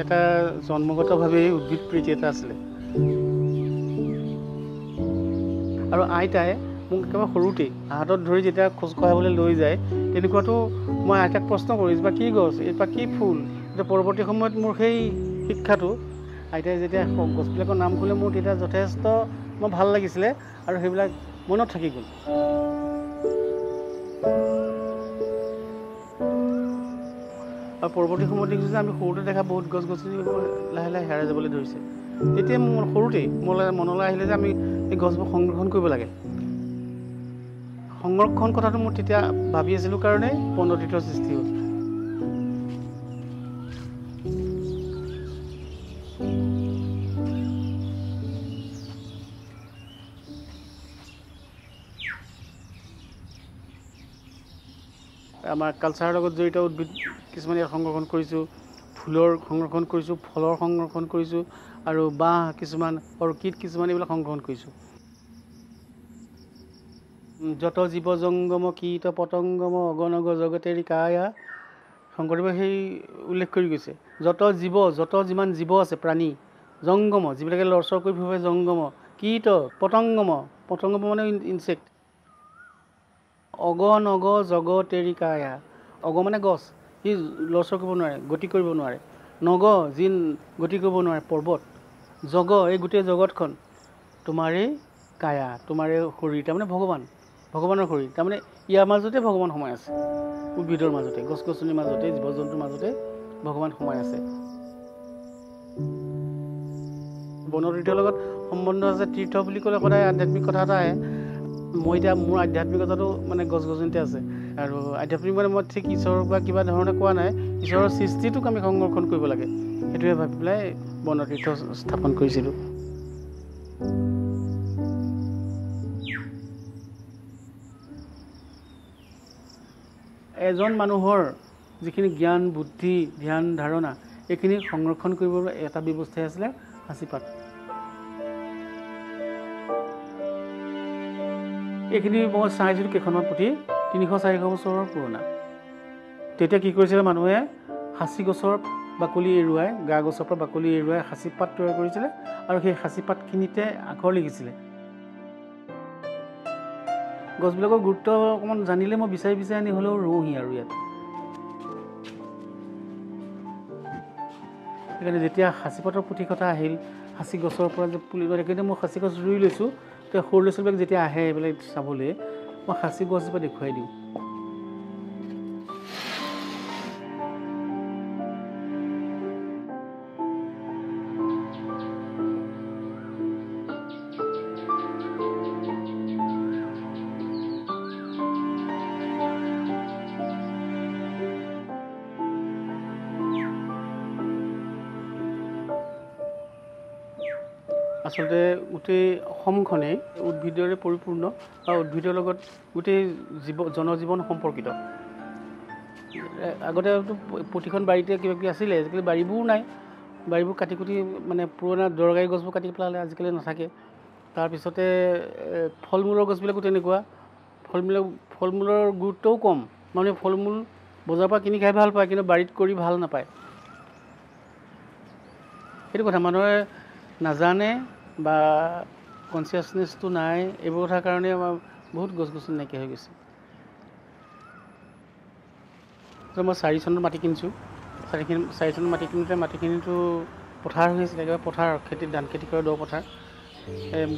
এটা জন্মগতভাৱে উদ্ভিদ প্ৰীতি এটা আছিলে আৰু আইতাই মোক একেবাৰে সৰুতেই হাতত ধৰি যেতিয়া খোজ কঢ়াবলৈ লৈ যায় তেনেকুৱাতো মই আইতাক প্ৰশ্ন কৰিছোঁ বা কি গছ বা কি ফুল এতিয়া পৰৱৰ্তী সময়ত মোৰ সেই শিক্ষাটো আইতাই যেতিয়া গছবিলাকৰ নাম ক'লে মোৰ তেতিয়া যথেষ্ট মোৰ ভাল লাগিছিলে আৰু সেইবিলাক মনত থাকি গ'ল আৰু পৰৱৰ্তী সময়ত দেখিছোঁ যে আমি সৰুতে দেখা বহুত গছ গছনি লাহে লাহে হেৰাই যাবলৈ ধৰিছে তেতিয়া মোৰ সৰুতেই মনলৈ আহিলে যে আমি এই গছবোৰ সংৰক্ষণ কৰিব লাগে সংৰক্ষণ কথাটো মোৰ তেতিয়া ভাবি আছিলোঁ কাৰণেই বনতীৰ্থৰ সৃষ্টি হ'ল আমাৰ কালচাৰৰ লগত জড়িত উদ্ভিদ কিছুমান ইয়াত সংৰক্ষণ কৰিছোঁ ফুলৰ সংৰক্ষণ কৰিছোঁ ফলৰ সংৰক্ষণ কৰিছোঁ আৰু বাঁহ কিছুমান অৰ্কিড কিছুমান এইবিলাক সংৰক্ষণ কৰিছোঁ যত জীৱ জংগম কীট পতংগম অগণগ জগতেৰি কায়া শংকৰদেৱে সেই উল্লেখ কৰি গৈছে যত যিমান জীৱ আছে প্ৰাণী জংগম যিবিলাকে লৰচৰ কৰি ফুৰে জংগম কীট পতংগম মানে ইনচেক্ট অগণগ জগতেৰি কায়া অগ মানে গছ সি লৰচৰ কৰিব নোৱাৰে গতি কৰিব নোৱাৰে নগ যি গতি কৰিব নোৱাৰে পৰ্বত জগ এই গোটেই জগতখন তোমাৰেই কায়া তোমাৰে শৰীৰ তাৰমানে ভগৱানৰ শৰীৰ তাৰমানে ইয়াৰ মাজতে ভগৱান সোমাই আছে উদ্ভিদৰ মাজতে গছ গছনিৰ মাজতে জীৱ জন্তুৰ মাজতে ভগৱান সোমাই আছে বনতীৰ্থৰ লগত সম্বন্ধ আছে তীৰ্থ বুলি ক'লে সদায় আধ্যাত্মিক কথা এটা আহে মই এতিয়া মোৰ আধ্যাত্মিকতাটো মানে গছ গছনিতে আছে আৰু আধ্যাত্মিক মানে মই ঠিক ঈশ্বৰৰ বা কিবা ধৰণে কোৱা নাই ঈশ্বৰৰ সৃষ্টিটোক আমি সংৰক্ষণ কৰিব লাগে সেইটোৱে ভাবি পেলাই বনতীৰ্থ স্থাপন কৰিছিলোঁ এজন মানুহৰ যিখিনি জ্ঞান বুদ্ধি ধ্যান ধাৰণা এইখিনি সংৰক্ষণ কৰিবলৈ এটা ব্যৱস্থাই আছিলে সাঁচিপাত এইখিনি মই চাইছিলোঁ কেইখনৰ পুথি 300-400 বছৰৰ পুৰণা তেতিয়া কি কৰিছিলে মানুহে সাঁচি গছৰ বাকলি এৰুৱাই গা গছৰ পৰা বাকলি এৰুৱাই সাঁচিপাত তৈয়াৰ কৰিছিলে আৰু সেই সাঁচিপাতখিনিতে আখৰ লিখিছিলে গছবিলাকৰ গুৰুত্ব অকণমান জানিলে মই বিচাৰি আনি হ'লেও ৰুওঁহি আৰু ইয়াত সেইকাৰণে যেতিয়া সাঁচিপাতৰ পুথি কথা আহিল সাঁচি গছৰ পৰা যে পুলি সেইকাৰণে মই সাঁচি গছ ৰুই লৈছোঁ তেতিয়া সৰু ল'ৰা ছোৱালীবিলাক যেতিয়া আহে এইবিলাক চাবলৈ মই সাঁচি গছজোপা দেখুৱাই দিওঁ আচলতে গোটেই অসমখনেই উদ্ভিদৰে পৰিপূৰ্ণ আৰু উদ্ভিদৰ লগত গোটেই জনজীৱন সম্পৰ্কিত আগতে প্ৰতিখন বাৰীতে কিবা কিবি আছিলে আজিকালি বাৰীবোৰ নাই বাৰীবোৰ কাটি কুটি মানে পুৰণা দৰকাৰী গছবোৰ কাটি পেলালে আজিকালি নাথাকে তাৰপিছতে ফল মূলৰ গছবিলাকো তেনেকুৱা ফল মূলৰ গুৰুত্বও কম মানুহে ফল মূল বজাৰৰ পৰা কিনি খাই ভাল পায় কিন্তু বাৰীত কৰি ভাল নাপায় সেইটো কথা মানুহে নাজানে বা কনচিয়াছনেছটো নাই এইবোৰ কথাৰ কাৰণে আমাৰ বহুত গছ গছনি নাইকিয়া হৈ গৈছে মই 4 চনত মাটি কিনিছোঁ 4 চনত মাটি কিনোতে মাটিখিনিতো পথাৰ হৈ আছিলে একেবাৰে পথাৰ ধান খেতি কৰা দ পথাৰ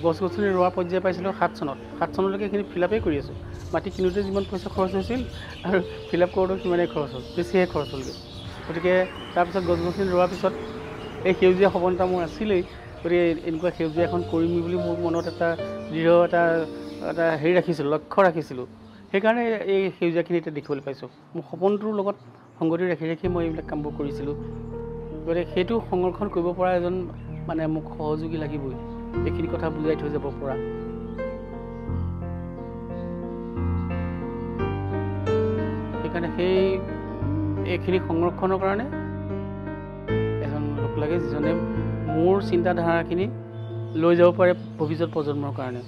গছ গছনি ৰোৱা পৰ্যায় পাইছিলোঁ 7 চনলৈকে এইখিনি ফিল-আপেই কৰি আছোঁ মাটি কিনোতে যিমান পইচা খৰচ হৈছিল আৰু ফিল-আপ কৰোঁতেও সিমানেই খৰচ হ'ল বেছিহে খৰচ হ'লগৈ গতিকে তাৰপিছত গছ গছনি ৰোৱাৰ পিছত এই সেউজীয়া সবনতা মোৰ আছিলেই গতিকে এনেকুৱা সেউজীয়া এখন কৰিম বুলি মোৰ মনত এটা দৃঢ় এটা হেৰি ৰাখিছিলোঁ লক্ষ্য ৰাখিছিলোঁ সেইকাৰণে এই সেউজীয়াখিনি এতিয়া দেখিবলৈ পাইছোঁ মোৰ সপোনটোৰ লগত সংগতি ৰাখি মই এইবিলাক কামবোৰ কৰিছিলোঁ গতিকে সেইটো সংৰক্ষণ কৰিব পৰা এজন মানে মোক সহযোগী লাগিবই এইখিনি কথা বুজাই থৈ যাব পৰা সেইকাৰণে এইখিনি সংৰক্ষণৰ কাৰণে এজন লোক লাগে যিজনে মোৰ চিন্তাধাৰাখিনি লৈ যাব পাৰে ভৱিষ্যত প্ৰজন্মৰ কাৰণে